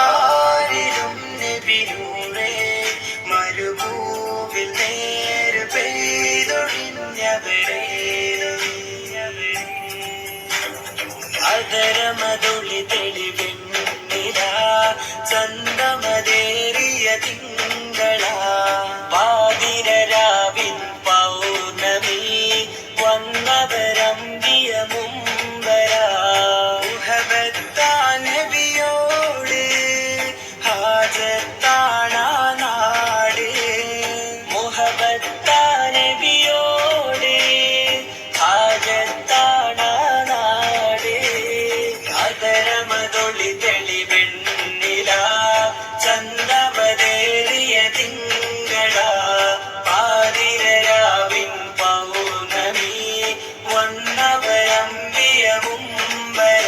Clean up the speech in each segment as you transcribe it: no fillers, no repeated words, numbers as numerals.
ആരിലും നബിനൂറേ മരുഭൂവിൽ നേര് പെയ്തൊഴിഞ്ഞവരെ അതരമതൊളി തെളിവെണ്ണില ചന്തമതേറിയ തിങ്കള പാതിരരാവിൻ പൗർണമി വന്നവരമ്പിയ മുമ്പര നബിയോട് ഹാജത്താണ നാട് മുഹബത്താ നബിയോട് ഹാജത്താണ നാട് അതരമതൊളി തെളിവെണ്ണില ചന്തമതേറിയ തിങ്കള പാതിരരാവിൻ പൗർണമി വന്നവരമ്പിയ മുമ്പര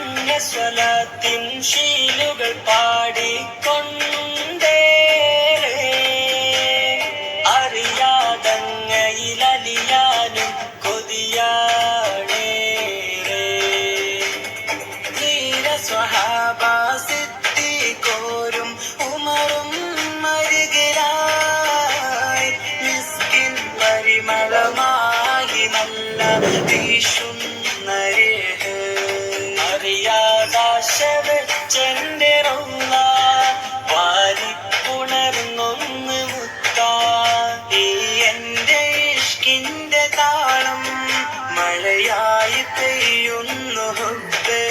പുണ്യസ്വലത്തിൻ ശീലുകൾ പാടിക്കൊണ്ടേ അറിയാതങ്ങയിലലിയാനും കൊതിയാണേറെ ധീര സ്വഹാബ സിദ്ദീഖോരും ഉമറും മരുകിലായി മിസ്കിൻ പരിമളമായി നല്ല വീശുന്ന രേഖ അറിയാതാശവച്ചെന്റെ റൗള വാരിപ്പുണർന്നൊന്ന് മുത്താ ഈ എന്റെ ഇഷ്കിന്റെ താളം മഴയായി പെയ്യുന്നു ഹുബ്ബേ